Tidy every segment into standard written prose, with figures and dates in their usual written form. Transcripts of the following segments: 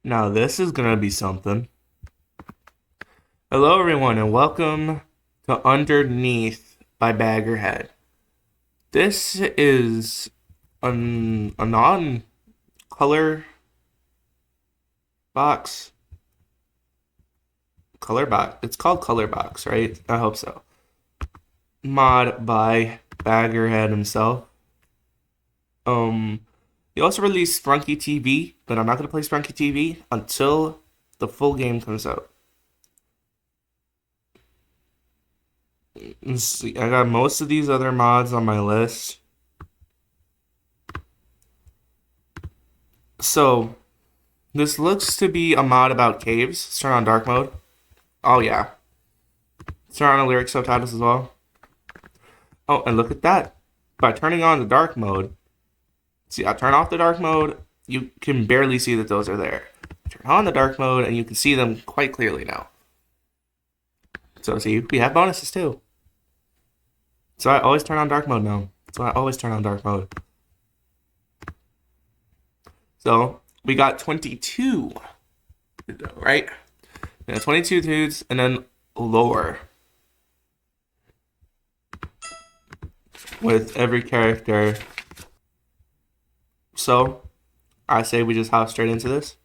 Now this is gonna be something. Hello everyone and welcome to Underneath by Baggerhead. This is a non-color box. Color box. It's called Color Box, right? I hope so. Mod by Baggerhead himself. Um he also released Sprunky TV, but I'm not gonna play Sprunky TV until the full game comes out. Let's see, I got most of these other mods on my list. So, this looks to be a mod about caves. Let's turn on dark mode. Oh, yeah. Let's turn on the lyric subtitles as well. Oh, and look at that. By turning on the dark mode, see, I turn off the dark mode, you can barely see that those are there. Turn on the dark mode, and you can see them quite clearly now. So, see, we have bonuses too. So, I always turn on dark mode now. So, I always turn on dark mode. So, we got 22, right? Yeah, 22 dudes, and then lore with every character. So, I say we just hop straight into this.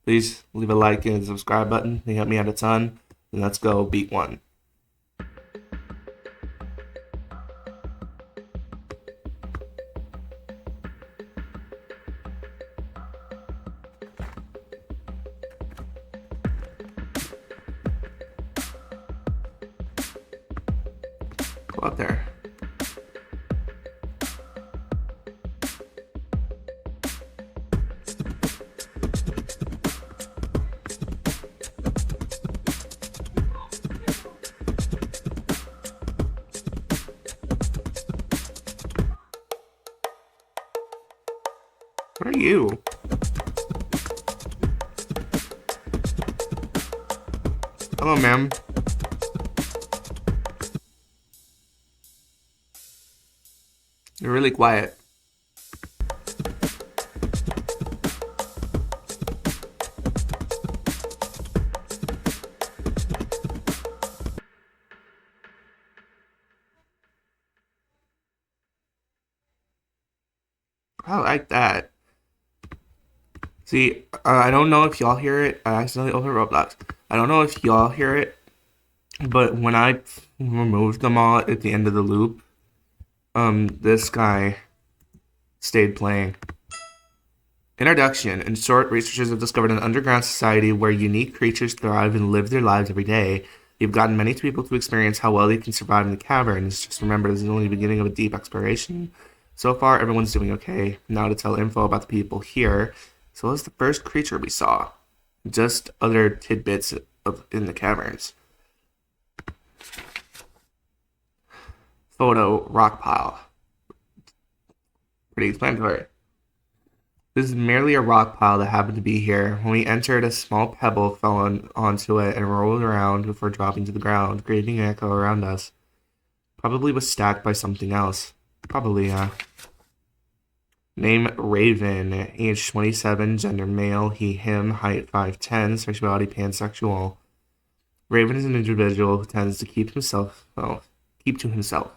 Please leave a like and a subscribe button. They help me out a ton. And let's go beat one. Go up there. What are you? Hello, ma'am. You're really quiet. I like that. See, I don't know if y'all hear it. I accidentally opened Roblox. I don't know if y'all hear it, but when I removed them all at the end of the loop, this guy stayed playing. Introduction. In short, researchers have discovered an underground society where unique creatures thrive and live their lives every day. They've gotten many people to experience how well they can survive in the caverns. Just remember, this is only the beginning of a deep exploration. So far, everyone's doing okay. Now to tell info about the people here, as well as the first creature we saw. Just other tidbits in the caverns. Photo, rock pile. Pretty explanatory. This is merely a rock pile that happened to be here. When we entered, a small pebble fell onto it and rolled around before dropping to the ground, creating an echo around us. Probably was stacked by something else. Probably, yeah. Name Raven, age 27, gender male, he, him, height 5'10", sexuality pansexual. Raven is an individual who tends to keep to himself.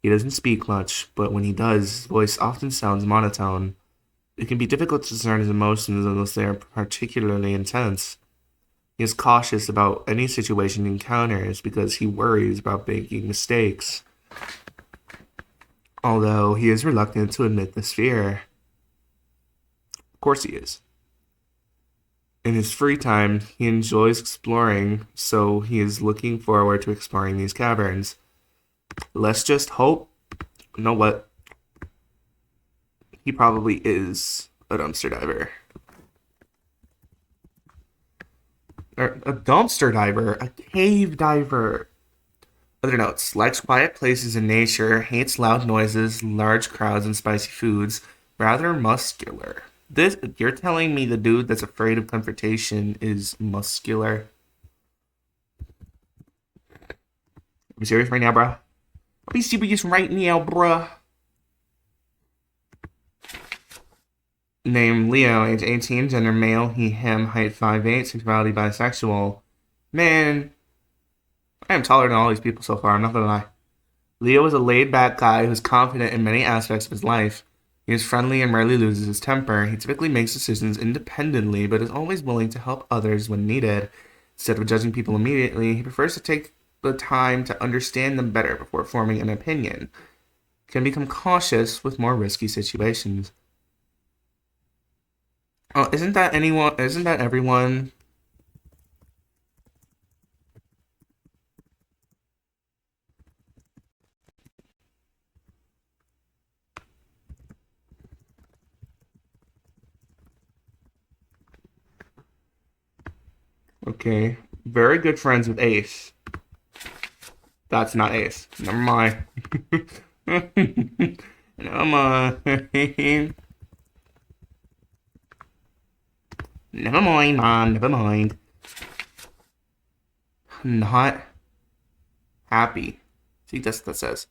He doesn't speak much, but when he does, his voice often sounds monotone. It can be difficult to discern his emotions unless they are particularly intense. He is cautious about any situation he encounters because he worries about making mistakes. Although he is reluctant to admit this fear. Of course he is. In his free time, he enjoys exploring, so he is looking forward to exploring these caverns. Let's just hope. You know what? He probably is a dumpster diver. Or a dumpster diver, a cave diver. Other notes: likes quiet places and nature, hates loud noises, large crowds, and spicy foods. Rather muscular. You're telling me the dude that's afraid of confrontation is muscular? Are you serious right now, bruh? Are you serious right now, bruh? named Leo, age 18, gender male, he, him, height 5'8", sexuality bisexual. Man, I am taller than all these people so far, I'm not gonna lie. Leo is a laid-back guy who's confident in many aspects of his life. He is friendly and rarely loses his temper. He typically makes decisions independently, but is always willing to help others when needed. Instead of judging people immediately, he prefers to take the time to understand them better before forming an opinion. He can become cautious with more risky situations. Oh, isn't that anyone? Isn't that everyone? Okay. Very good friends with Ace. That's not Ace. Never mind. Never mind. Never mind, Mom. Never mind. Not happy. See, that's what that says.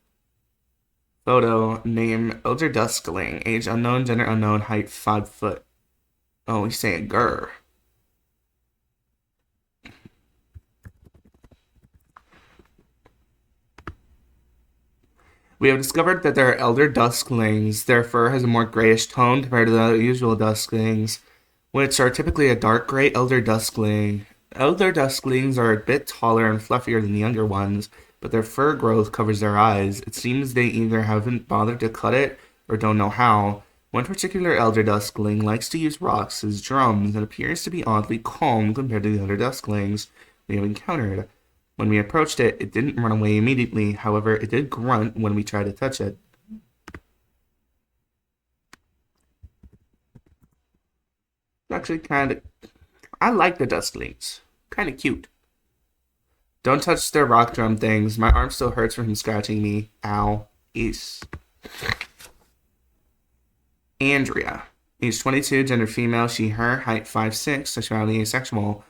Photo, name, elder duskling, age unknown, gender unknown, height 5 foot. Oh, he's saying grr. We have discovered that there are elder dusklings. Their fur has a more grayish tone compared to the usual dusklings, which are typically a dark gray elder duskling. Elder dusklings are a bit taller and fluffier than the younger ones, but their fur growth covers their eyes. It seems they either haven't bothered to cut it or don't know how. One particular elder duskling likes to use rocks as drums and appears to be oddly calm compared to the other dusklings we have encountered. When we approached it, it didn't run away immediately. However, it did grunt when we tried to touch it. Actually, kind of. I like the dusklings. Kind of cute. Don't touch their rock drum things. My arm still hurts from him scratching me. Ow. East. Andrea. Age 22, gender female, she, her, height 5'6", sexuality asexual.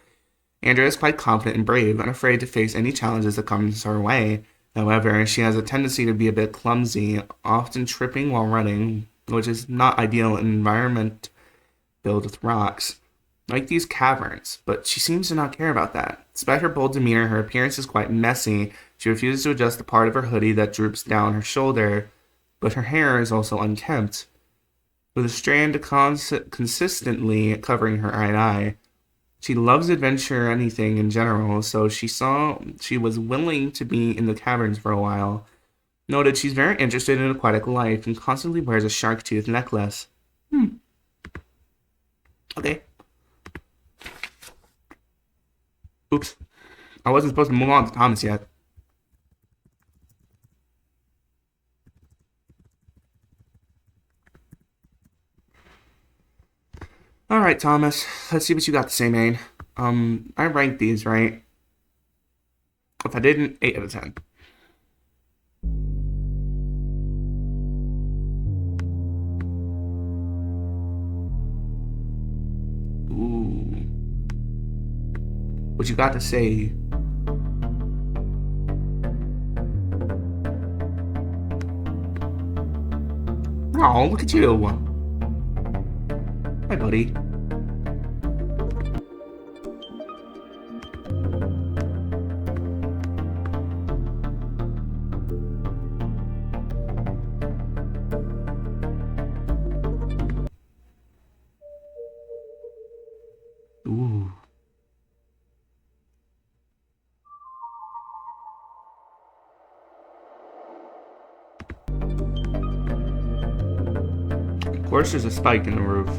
Andrea is quite confident and brave, unafraid to face any challenges that comes her way. However, she has a tendency to be a bit clumsy, often tripping while running, which is not ideal in an environment filled with rocks, like these caverns, but she seems to not care about that. Despite her bold demeanor, her appearance is quite messy. She refuses to adjust the part of her hoodie that droops down her shoulder, but her hair is also unkempt, with a strand consistently covering her right eye. She loves adventure or anything in general, so she was willing to be in the caverns for a while. Noted she's very interested in aquatic life and constantly wears a shark tooth necklace. Okay. Oops. I wasn't supposed to move on to Thomas yet. Alright, Thomas. Let's see what you got to say, man. I ranked these, right? If I didn't, 8 out of 10. Ooh. What you got to say? Oh, look at you. Hi, buddy. Ooh. Of course, there's a spike in the roof.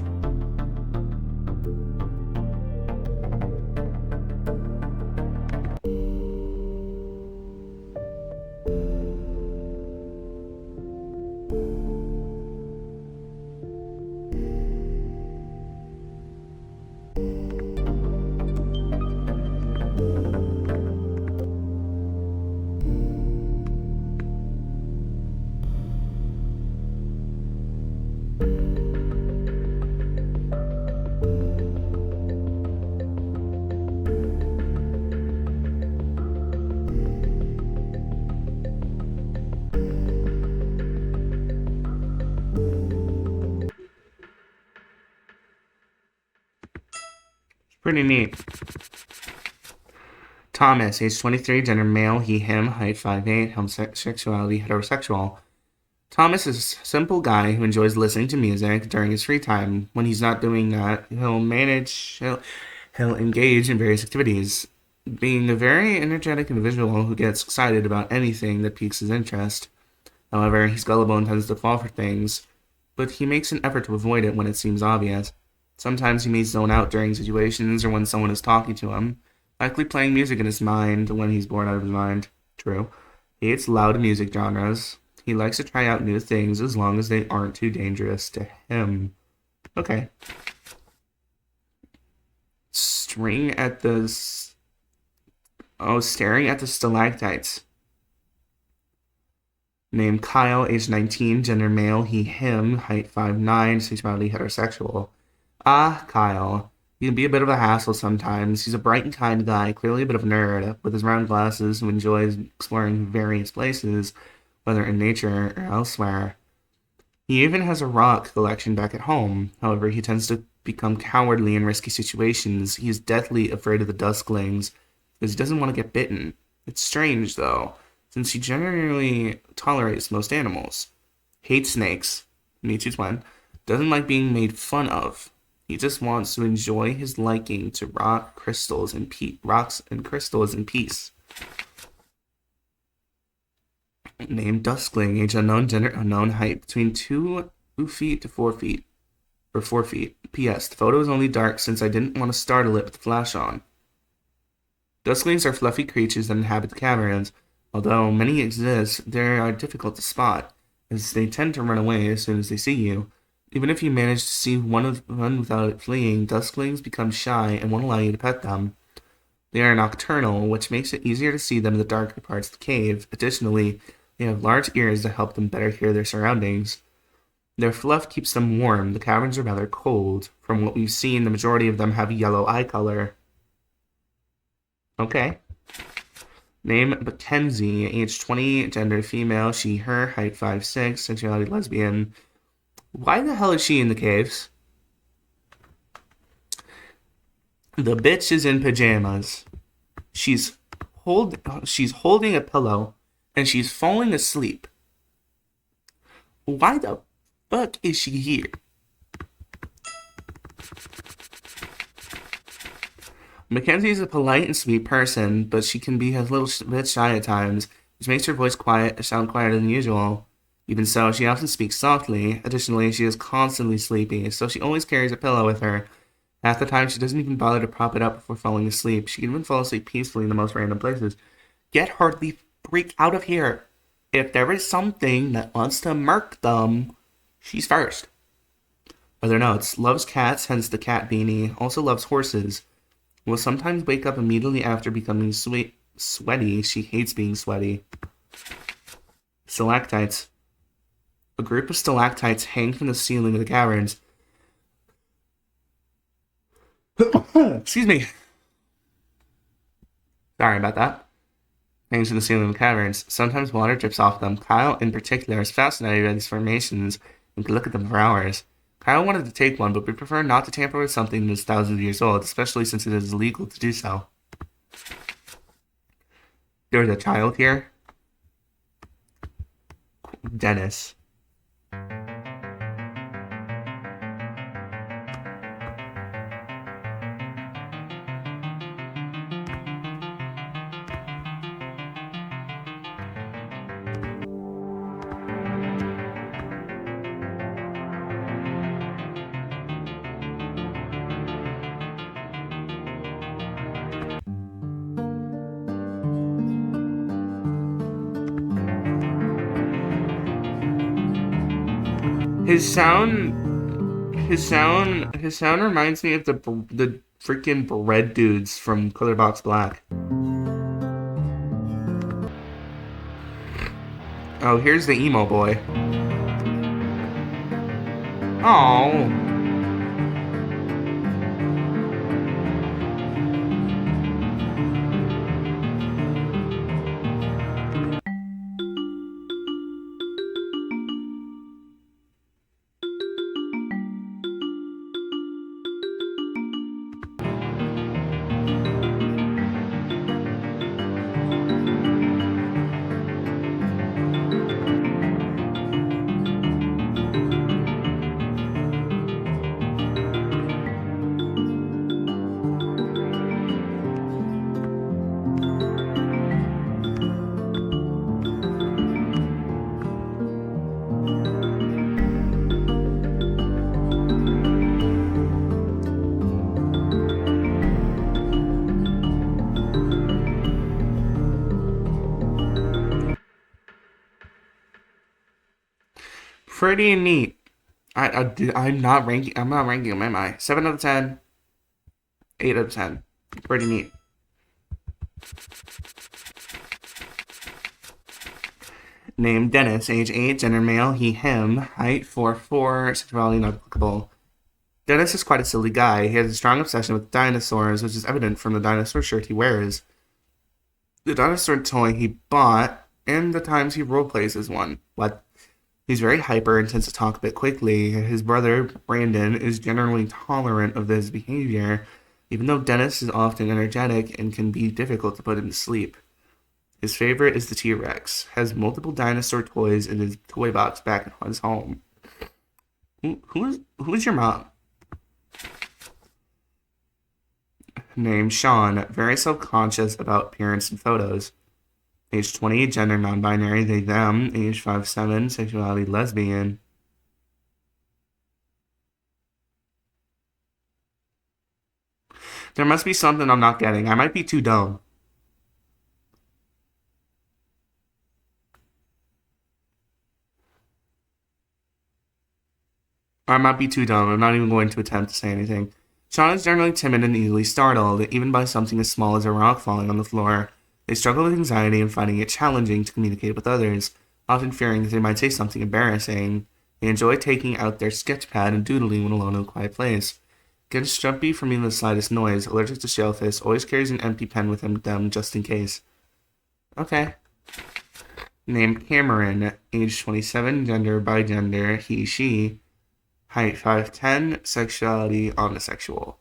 Pretty neat. Thomas, age 23, gender male, he, him, height 5'8", homosexuality, heterosexual. Thomas is a simple guy who enjoys listening to music during his free time. When he's not doing that, he'll engage in various activities. Being a very energetic individual who gets excited about anything that piques his interest. However, he's gullible and tends to fall for things, but he makes an effort to avoid it when it seems obvious. Sometimes he may zone out during situations or when someone is talking to him, likely playing music in his mind when he's bored out of his mind. True. He hates loud music genres. He likes to try out new things as long as they aren't too dangerous to him. Okay. Staring at the stalactites. Name Kyle, age 19, gender male, he, him, height 5'9", sexuality heterosexual. Ah, Kyle. He can be a bit of a hassle sometimes. He's a bright and kind guy, clearly a bit of a nerd, with his round glasses who enjoys exploring various places, whether in nature or elsewhere. He even has a rock collection back at home. However, he tends to become cowardly in risky situations. He is deathly afraid of the dusklings, because he doesn't want to get bitten. It's strange, though, since he generally tolerates most animals. Hates snakes, me too twin, doesn't like being made fun of. He just wants to enjoy his liking to rocks and crystals in peace. Name Duskling, age unknown, gender unknown, height between 2 feet to 4 feet. Or 4 feet. P.S. The photo is only dark since I didn't want to startle it with the flash on. Dusklings are fluffy creatures that inhabit the caverns. Although many exist, they are difficult to spot, as they tend to run away as soon as they see you. Even if you manage to see one without it fleeing, dusklings become shy and won't allow you to pet them. They are nocturnal, which makes it easier to see them in the darker parts of the cave. Additionally, they have large ears that help them better hear their surroundings. Their fluff keeps them warm. The caverns are rather cold. From what we've seen, the majority of them have yellow eye color. Okay. Name Mackenzie, age 20, gender female, she, her, height 5'6", sexuality lesbian. Why the hell is she in the caves? The bitch is in pajamas. She's holding a pillow and she's falling asleep. Why the fuck is she here? Mackenzie is a polite and sweet person, but she can be a little bit shy at times, which makes her voice sound quieter than usual. Even so, she often speaks softly. Additionally, she is constantly sleepy, so she always carries a pillow with her. Half the time, she doesn't even bother to prop it up before falling asleep. She can even fall asleep peacefully in the most random places. Get her the freak out of here. If there is something that wants to murk them, she's first. Other notes. Loves cats, hence the cat beanie. Also loves horses. Will sometimes wake up immediately after becoming sweaty. She hates being sweaty. Stalactites. A group of stalactites hang from the ceiling of the caverns. Excuse me. Sorry about that. Hangs from the ceiling of the caverns. Sometimes water drips off them. Kyle, in particular, is fascinated by these formations and could look at them for hours. Kyle wanted to take one, but we prefer not to tamper with something that is thousands of years old, especially since it is illegal to do so. There was a child here. Dennis. His sound reminds me of the freaking bread dudes from Color Box Black. Oh, here's the emo boy. Oh. Pretty neat. I'm not ranking. I'm not ranking them, am I? 7 out of 10. 8 out of 10. Pretty neat. Name Dennis, age 8, gender male, he, him, height 4'4", sexuality not applicable. Dennis is quite a silly guy. He has a strong obsession with dinosaurs, which is evident from the dinosaur shirt he wears, the dinosaur toy he bought, and the times he roleplays as one. What? He's very hyper and tends to talk a bit quickly. His brother, Brandon, is generally tolerant of this behavior, even though Dennis is often energetic and can be difficult to put him to sleep. His favorite is the T-Rex. Has multiple dinosaur toys in his toy box back at his home. Who is your mom? Name Sean. Very self-conscious about appearance in photos. Age 20, gender non-binary, they, them. Age 5'7", sexuality lesbian. There must be something I'm not getting. I might be too dumb. I might be too dumb. I'm not even going to attempt to say anything. Sean is generally timid and easily startled, even by something as small as a rock falling on the floor. They struggle with anxiety and finding it challenging to communicate with others, often fearing that they might say something embarrassing. They enjoy taking out their sketch pad and doodling when alone in a quiet place. Gets jumpy from even the slightest noise, allergic to shellfish, always carries an empty pen with them just in case. Okay. Named Cameron, age 27, gender bigender, he, she. Height 5'10", sexuality omnisexual.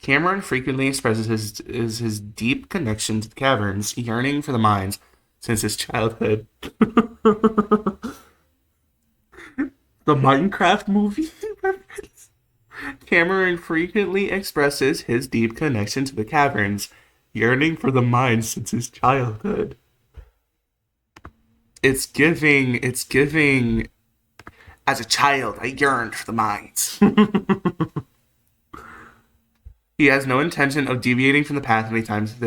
Cameron frequently expresses his deep connection to the caverns, yearning for the mines since his childhood. The Minecraft movie reference. Cameron frequently expresses his deep connection to the caverns, yearning for the mines since his childhood. It's giving. As a child, I yearned for the mines. He has no intention of deviating from this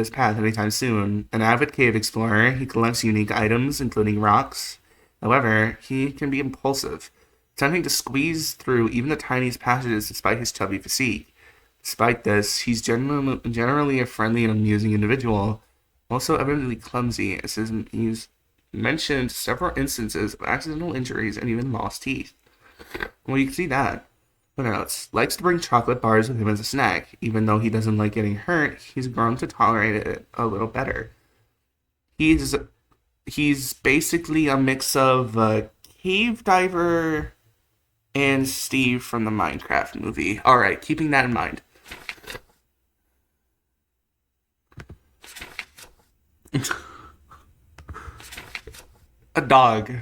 path anytime soon. An avid cave explorer, he collects unique items, including rocks. However, he can be impulsive, attempting to squeeze through even the tiniest passages despite his chubby physique. Despite this, he's generally a friendly and amusing individual, also evidently clumsy, as he's mentioned several instances of accidental injuries and even lost teeth. Well, you can see that. What else? Likes to bring chocolate bars with him as a snack. Even though he doesn't like getting hurt, he's grown to tolerate it a little better. He's basically a mix of a cave diver and Steve from the Minecraft movie. Alright, keeping that in mind. A dog.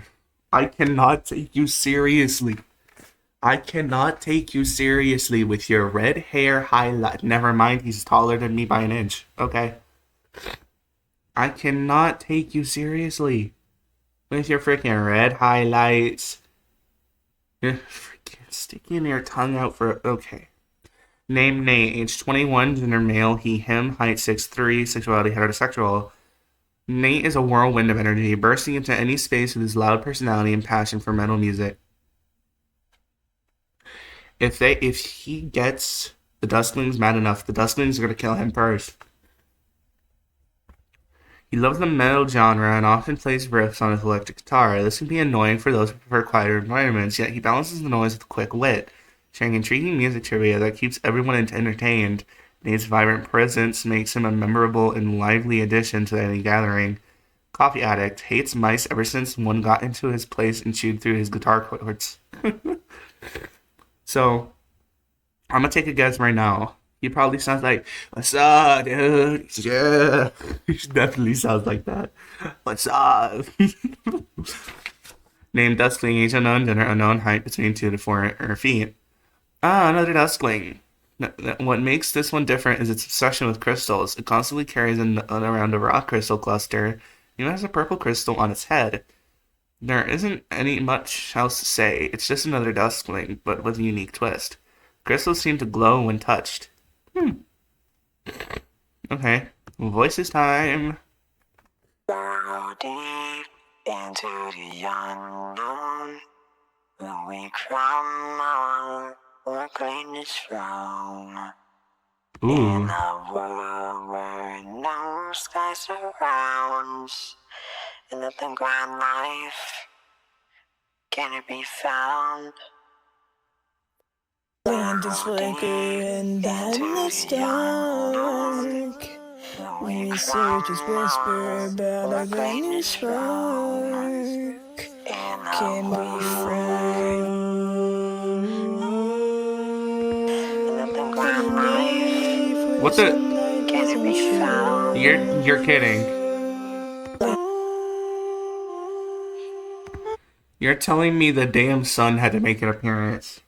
I cannot take you seriously. I cannot take you seriously with your red hair highlight. Never mind, he's taller than me by an inch. Okay. I cannot take you seriously with your freaking red highlights. You're freaking sticking your tongue out for. Okay. Name Nate, age 21, gender male, he, him, height 6'3", sexuality heterosexual. Nate is a whirlwind of energy, bursting into any space with his loud personality and passion for metal music. If he gets the Dusklings mad enough, the Dusklings are gonna kill him first. He loves the metal genre and often plays riffs on his electric guitar. This can be annoying for those who prefer quieter environments, yet he balances the noise with quick wit, sharing intriguing music trivia that keeps everyone entertained. Nate's vibrant presence makes him a memorable and lively addition to any gathering. Coffee addict, hates mice ever since one got into his place and chewed through his guitar chords. So, I'm gonna take a guess right now. He probably sounds like, "What's up, dude? Yeah." He definitely sounds like that. "What's up?" Name Duskling, age unknown, gender unknown, height between 2 to 4 feet. Ah, another Duskling. What makes this one different is its obsession with crystals. It constantly carries around a rock crystal cluster. It even has a purple crystal on its head. There isn't any much else to say. It's just another Duskling, but with a unique twist. Crystals seem to glow when touched. Okay. Voices time. So deep into the unknown. When we crumble, where greatness from. In Ooh. a world where no sky surrounds, and nothing grand life can it be found. Land is flicker and darkness dark. Researchers whisper about a brand new spark. Can we fry underneath where What the the? sunlight doesn't show? You're kidding. You're telling me the damn sun had to make an appearance.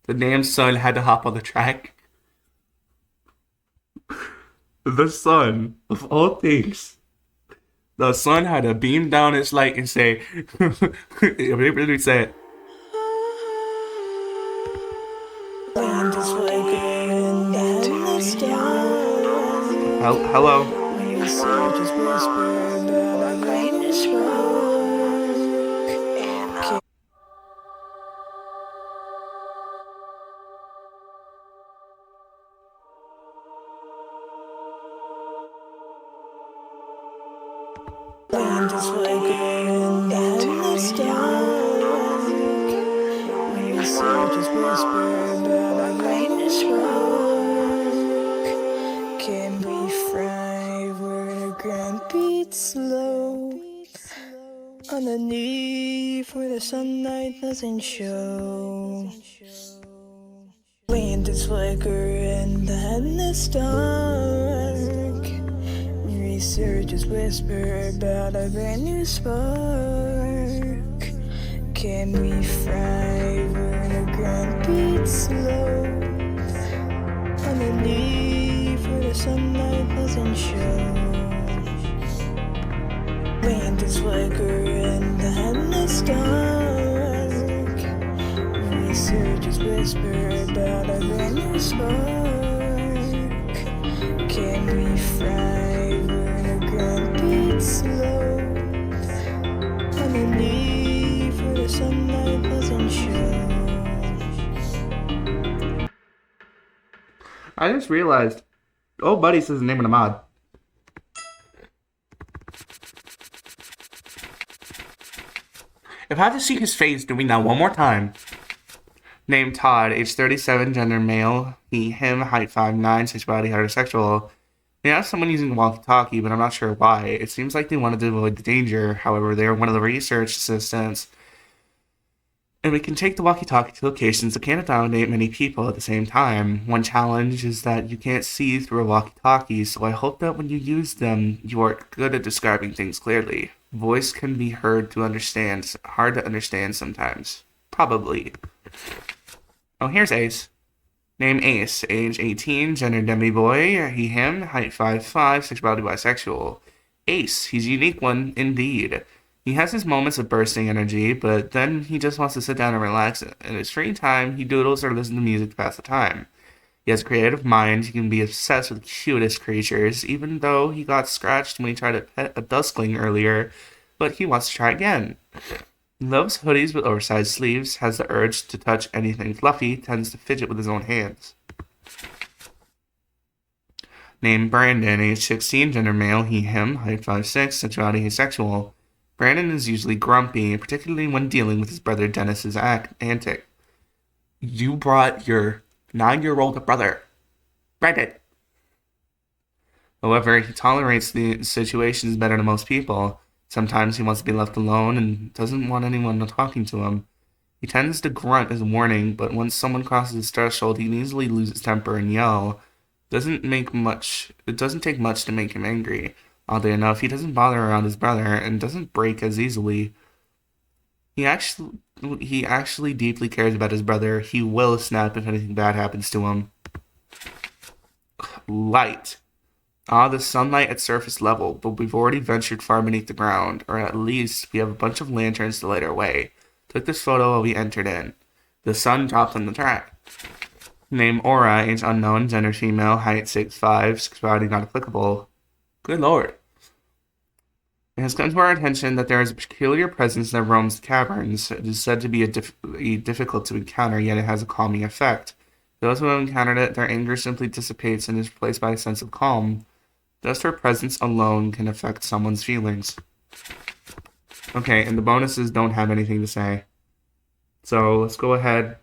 The damn sun had to hop on the track. The sun, of all things. The sun had to beam down its light and say, it really said, Land is flicker and darkness dark. hello? Researchers whisper about a brand new spark. Land is flickering darkness dark. Researchers whisper about a great spark. Can we fry where the ground beats slow? Underneath where the sunlight doesn't show. Land is flickering darkness dark. Researchers whisper about a brand new spark. Can we fry where the ground beats slow? Underneath where the sunlight doesn't show. Land is flickering darkness dark. Researchers whisper about a brand new spark. Can we fry where the ground beats slow? Underneath where the sunlight doesn't show. I just realized, oh, buddy says the name of the mod. If I had to see his face doing that one more time. Name Todd, age 37, gender male, he, him, height 5'9", sexuality heterosexual. They have someone using the walkie-talkie, but I'm not sure why. It seems like they wanted to avoid the danger. However, they are one of the research assistants, and we can take the walkie-talkie to locations that can't accommodate many people at the same time. One challenge is that you can't see through a walkie-talkie, so I hope that when you use them, you are good at describing things clearly. Voice can be hard to understand sometimes. Probably. Oh, here's Ace. Name Ace, age 18, gender demi-boy, he, him, height 5'5", sexuality bisexual. Ace, he's a unique one indeed. He has his moments of bursting energy, but then he just wants to sit down and relax. In his free time, he doodles or listens to music to pass the time. He has a creative mind, he can be obsessed with the cutest creatures, even though he got scratched when he tried to pet a duskling earlier, but he wants to try again. He loves hoodies with oversized sleeves, has the urge to touch anything fluffy, tends to fidget with his own hands. Name Brandon, age 16, gender male, he, him, height 5'6", sexuality asexual. Brandon is usually grumpy, particularly when dealing with his brother Dennis's antic. You brought your 9-year-old brother, Brandon. However, he tolerates the situations better than most people. Sometimes he wants to be left alone and doesn't want anyone talking to him. He tends to grunt as a warning, but once someone crosses his threshold, he can easily lose his temper and yell. It doesn't take much to make him angry. Oddly enough, he doesn't bother around his brother and doesn't break as easily. He actually deeply cares about his brother. He will snap if anything bad happens to him. Light. The sunlight at surface level, but we've already ventured far beneath the ground, or at least we have a bunch of lanterns to light our way. Took this photo while we entered in. The sun dropped on the track. Name Aura, age unknown, gender female, height 6'5", sexuality not applicable. Good lord. It has come to our attention that there is a peculiar presence that roams the caverns. It is said to be difficult to encounter, yet it has a calming effect. Those who have encountered it, their anger simply dissipates and is replaced by a sense of calm. Just her presence alone can affect someone's feelings. Okay, and the bonuses don't have anything to say. So let's go ahead.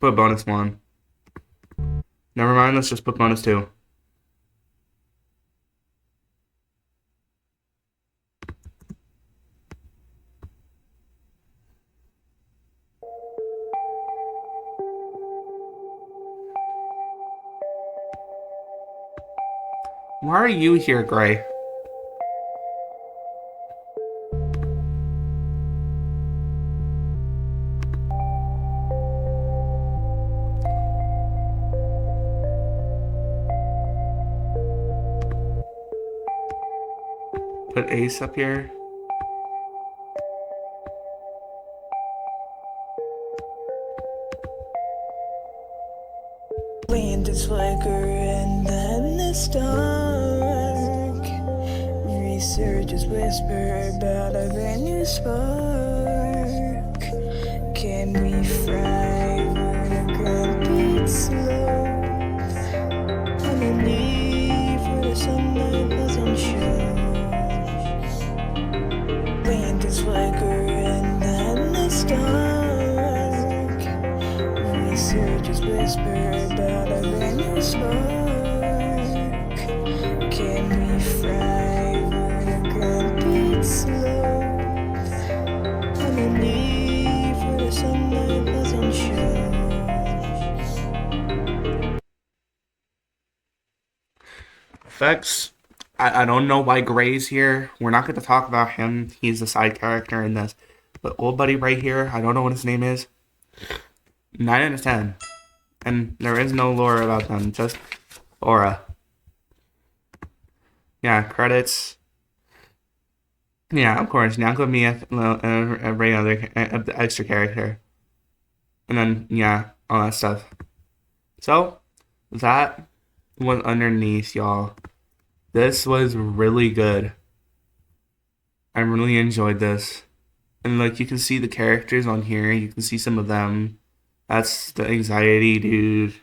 Put bonus 1. Never mind, let's just put bonus 2. Why are you here, Gray? Put Ace up here. Land is flicker and then it's dark. Researchers whisper about a brand new spark. Can we fry where the ground beats slow? Underneath where the sunlight doesn't show. Land is flicker and then it's dark. Researchers whisper about a brand new spark. Can we fry where the ground beats slow? Underneath where the sunlight doesn't show. Vex, I don't know why Gray's here. We're not going to talk about him. He's a side character in this. But old buddy right here, I don't know what his name is. 9 out of 10. And there is no lore about them, just aura. Yeah, credits. Yeah, of course. Now give me every other extra character. And then, yeah, all that stuff. So, that was underneath, y'all. This was really good. I really enjoyed this. And like you can see the characters on here, you can see some of them. That's the anxiety dude.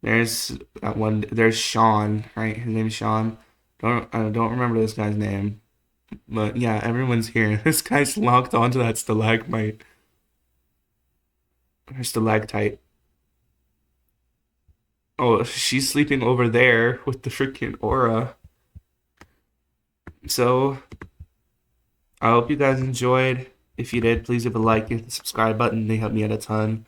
There's that one. There's Sean, right? His name's Sean. I don't remember this guy's name, but yeah, everyone's here. This guy's locked onto that stalagmite or stalactite. Oh, she's sleeping over there with the freaking aura. So I hope you guys enjoyed. If you did, please leave a like, hit the subscribe button. They help me out a ton.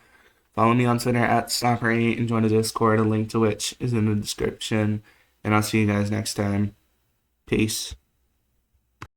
Follow me on Twitter at Stopper8 and join the Discord, a link to which is in the description. And I'll see you guys next time. Peace.